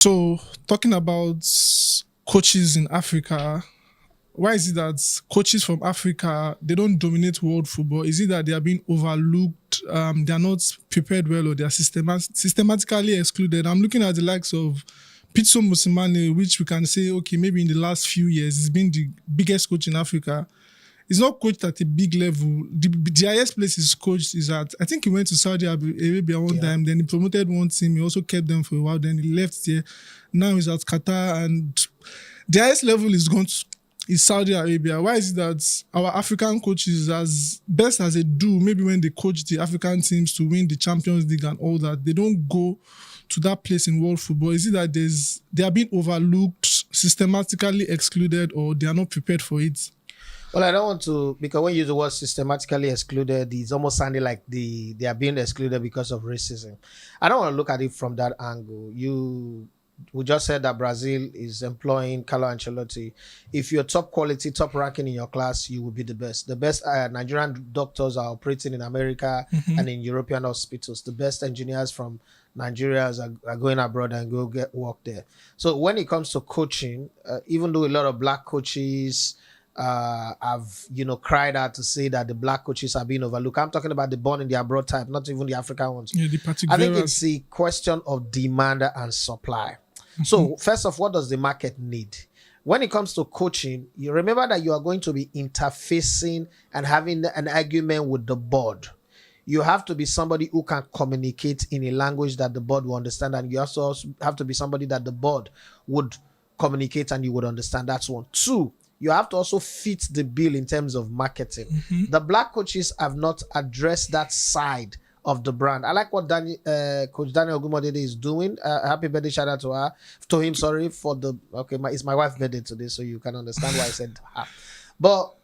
So, talking about coaches in Africa, why is it that coaches from Africa they don't dominate world football? Is it that they are being overlooked? They are not prepared well, or they are systematically excluded? I'm looking at the likes of Pitso Mosimane, which we can say, okay, maybe in the last few years, he's been the biggest coach in Africa. He's not coached at a big level. The highest place he's coached is at, I think he went to Saudi Arabia one time, then he promoted one team. He also kept them for a while, then he left there. Now he's at Qatar, and the highest level is gone to is Saudi Arabia. Why is it that our African coaches, as best as they do, maybe when they coach the African teams to win the Champions League and all that, they don't go to that place in world football? Is it that they are being overlooked, systematically excluded, or they are not prepared for it? Well, I don't want to, because when you use the word systematically excluded, it's almost sounding like they are being excluded because of racism. I don't want to look at it from that angle. We just said that Brazil is employing Carlo Ancelotti. If you're top quality, top ranking in your class, you will be the best. The best Nigerian doctors are operating in America and in European hospitals. The best engineers from Nigeria are going abroad and go get work there. So when it comes to coaching, even though a lot of black coaches have cried out to say that the black coaches are being overlooked, I'm talking about the born in the abroad type, not even the African ones. Yeah, I think it's a question of demand and supply. So first off, what does the market need? When it comes to coaching, you remember that you are going to be interfacing and having an argument with the board. You have to be somebody who can communicate in a language that the board will understand, and you also have to be somebody that the board would communicate and you would understand. That's one. Two, you have to also fit the bill in terms of marketing. The black coaches have not addressed that side of the brand. I like what Coach Daniel Ogumodede is doing. Happy birthday, shout out to him. Sorry for the it's my wife's birthday today, so you can understand why I said her. But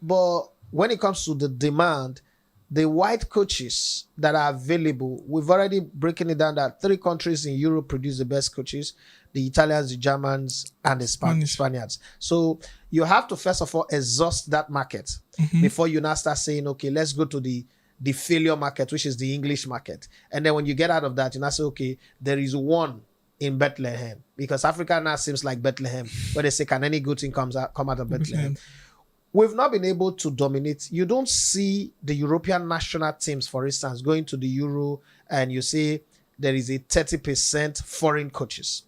when it comes to the demand, the white coaches that are available, we've already broken it down that 3 countries in Europe produce the best coaches: the Italians, the Germans, and the Spaniards. So you have to first of all exhaust that market before you now start saying, okay, let's go to the failure market, which is the English market. And then when you get out of that, you now say, okay, there is one in Bethlehem, because Africa now seems like Bethlehem, where they say, can any good thing come out of Bethlehem? We've not been able to dominate. You don't see the European national teams, for instance, going to the Euro, and you see there is a 30% foreign coaches.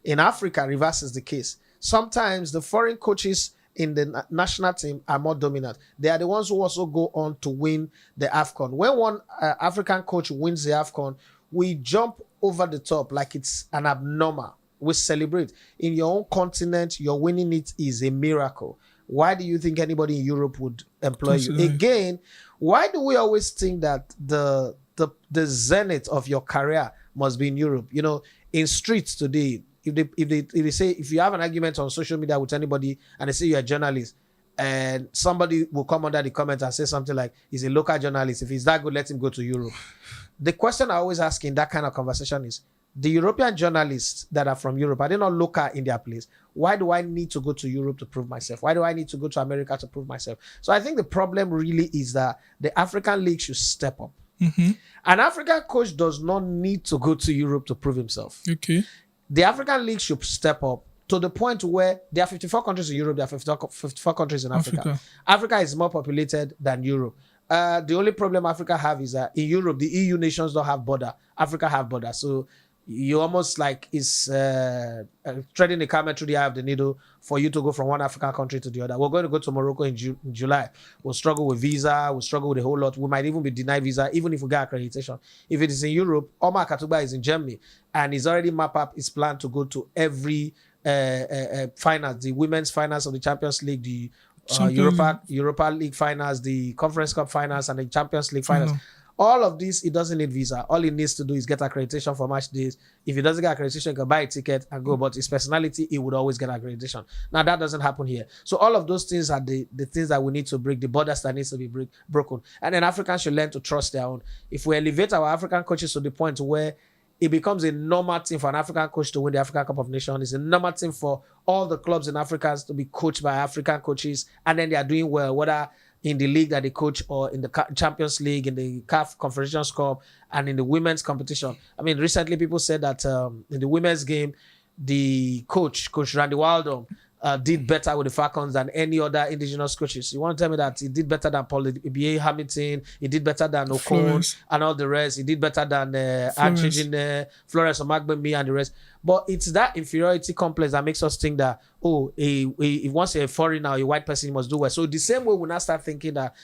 In Africa, reverse is the case. Sometimes the foreign coaches in the national team are more dominant. They are the ones who also go on to win the AFCON. When one African coach wins the AFCON, we jump over the top like it's an abnormal. We celebrate. In your own continent, your winning it is a miracle. Why do you think anybody in Europe would employ you? Again, why do we always think that the zenith of your career must be in Europe? In streets today, if you have an argument on social media with anybody and they say you're a journalist, and somebody will come under the comment and say something like, he's a local journalist, if he's that good, let him go to Europe. The question I always ask in that kind of conversation is, the European journalists that are from Europe, are they not local in their place? Why do I need to go to Europe to prove myself? Why do I need to go to America to prove myself? So I think the problem really is that the African League should step up. An African coach does not need to go to Europe to prove himself. Okay. The African League should step up to the point where there are 54 countries in Europe, there are 54 countries in Africa. Africa is more populated than Europe. The only problem Africa have is that in Europe, the EU nations don't have border. Africa have border. So you almost like is threading the camel through the eye of the needle for you to go from one African country to the other. We're going to go to Morocco in July. We'll struggle with visa. We'll struggle with a whole lot. We might even be denied visa, even if we get accreditation. If it is in Europe, Omar Katuba is in Germany, and he's already mapped up his plan to go to every finals, the women's finals of the Champions League, the Europa League finals, the Conference Cup finals, and the Champions League finals. All of this, it doesn't need visa. All he needs to do is get accreditation for match days. If he doesn't get accreditation, he can buy a ticket and go. But his personality, he would always get accreditation. Now, that doesn't happen here. So all of those things are the things that we need to break, the borders that needs to be broken. And then Africans should learn to trust their own. If we elevate our African coaches to the point where it becomes a normal thing for an African coach to win the African Cup of Nations, it's a normal thing for all the clubs in Africa to be coached by African coaches, and then they are doing well, whether in the league that they coach or in the Champions League, in the CAF Confederations Cup, and in the women's competition. I mean, recently people said that in the women's game, the Coach Randy Waldom, did better with the Falcons than any other indigenous coaches. You want to tell me that he did better than Paul B.A. Hamilton, he did better than Okon Flores. and all the rest, he did better than Flores Omagbemi and the rest. But it's that inferiority complex that makes us think that, if once you're a foreigner or a white person, you must do well. So the same way we now start thinking that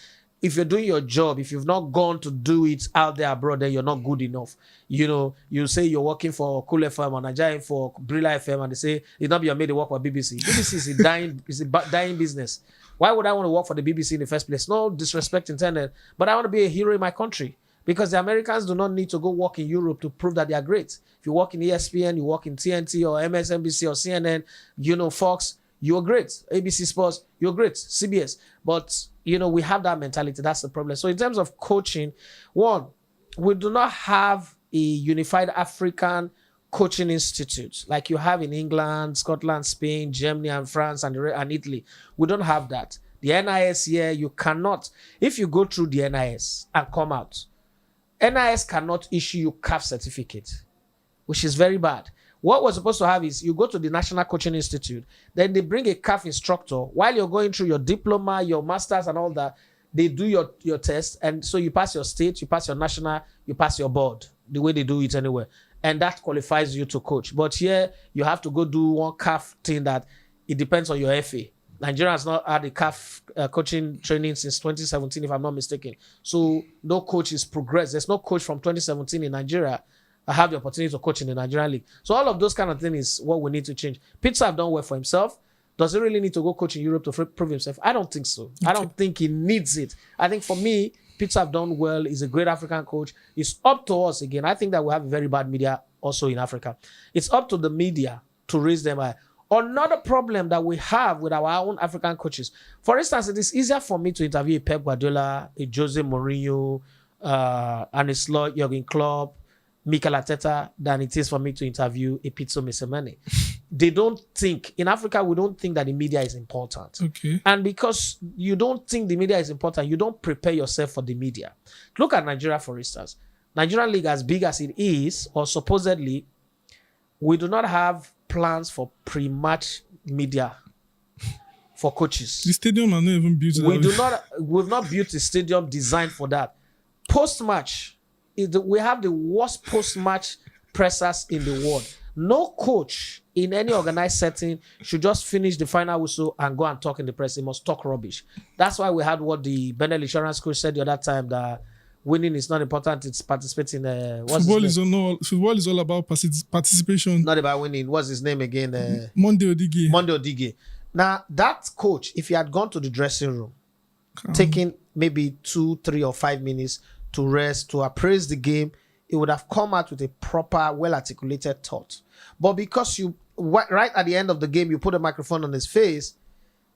if you're doing your job, if you've not gone to do it out there abroad, then you're not good enough. You know, you say you're working for Cool FM or Nigeria for Brilla FM, and they say it's not your made to work for BBC. BBC is a dying business. Why would I want to work for the BBC in the first place? No disrespect intended, but I want to be a hero in my country, because the Americans do not need to go work in Europe to prove that they are great. If you work in ESPN, you work in TNT or MSNBC or CNN, Fox, you're great. ABC Sports, you're great. CBS. But, we have that mentality. That's the problem. So in terms of coaching, one, we do not have a unified African coaching institute like you have in England, Scotland, Spain, Germany, and France, and Italy. We don't have that. The NIS here, you cannot. If you go through the NIS and come out, NIS cannot issue you CAF certificate, which is very bad. What we're supposed to have is you go to the National Coaching Institute, then they bring a CAF instructor. While you're going through your diploma, your master's and all that, they do your test. And so you pass your state, you pass your national, you pass your board, the way they do it anyway. And that qualifies you to coach. But here, you have to go do one CAF thing that it depends on your FA. Nigeria has not had a CAF coaching training since 2017, if I'm not mistaken. So no coach is progressed. There's no coach from 2017 in Nigeria. I have the opportunity to coach in the Nigerian league. So all of those kind of things is what we need to change. Pitso have done well for himself. Does he really need to go coach in Europe to prove himself? I don't think so. Okay. I don't think he needs it. I think for me, Pitso have done well. He's a great African coach. It's up to us again. I think that we have very bad media also in Africa. It's up to the media to raise them high. Another problem that we have with our own African coaches. For instance, it is easier for me to interview a Pep Guardiola, a Jose Mourinho, and a Slot Jurgen Klopp, Mikel Arteta, than it is for me to interview a Pitso Mosimane. They don't think, in Africa, we don't think that the media is important. Okay. And because you don't think the media is important, you don't prepare yourself for the media. Look at Nigeria, for instance. Nigerian league, as big as it is, or supposedly, we do not have plans for pre-match media for coaches. The stadium are not even built. We've not built a stadium designed for that. Post-match, we have the worst post-match pressers in the world. No coach in any organized setting should just finish the final whistle and go and talk in the press. He must talk rubbish. That's why we had what the Benel insurance coach said the other time, that winning is not important, it's participating. Football is all about participation. Not about winning. What's his name again? Monday Odige. Now, that coach, if he had gone to the dressing room, taking maybe 2, 3, or 5 minutes to rest, to appraise the game, it would have come out with a proper, well-articulated thought. But because you, right at the end of the game, you put a microphone on his face,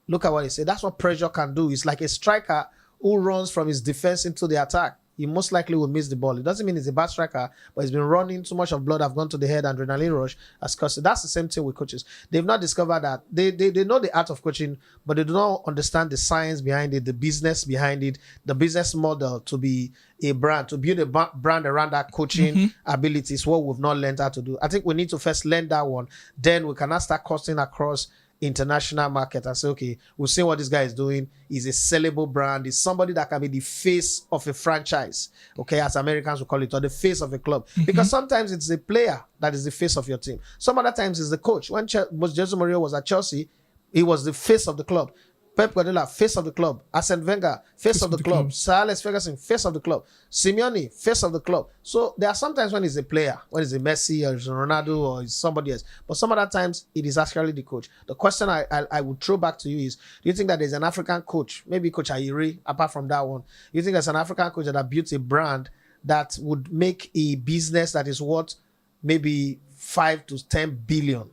look at what he said. That's what pressure can do. It's like a striker who runs from his defense into the attack. He most likely will miss the ball. It doesn't mean he's a bad striker, but he's been running, too much of blood have gone to the head, adrenaline rush has caused it. That's the same thing with coaches. They've not discovered that. They know the art of coaching, but they do not understand the science behind it, the business behind it, the business model to be a brand, to build a brand around that coaching ability is what we've not learned how to do. I think we need to first learn that one. Then we can now start costing across international market and say, okay, we'll see what this guy is doing. He's a sellable brand. He's somebody that can be the face of a franchise, okay, as Americans will call it, or the face of a club. Because sometimes it's the player that is the face of your team. Some other times it's the coach. When Jose Mourinho was at Chelsea, he was the face of the club. Pep Guardiola, face of the club. Arsene Wenger, face of the club. Sir Alex Ferguson, face of the club. Simeone, face of the club. So there are sometimes when he's a player, when he's a Messi or he's a Ronaldo or he's somebody else. But some other times it is actually the coach. The question I would throw back to you is, do you think that there's an African coach, maybe Coach Ayiri, apart from that one, do you think there's an African coach that built a brand that would make a business that is worth maybe 5 to 10 billion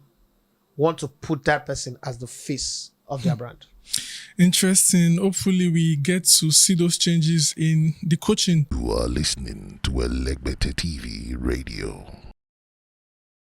want to put that person as the face of their brand? Interesting. Hopefully we get to see those changes in the coaching. You are listening to Elegbete TV Radio.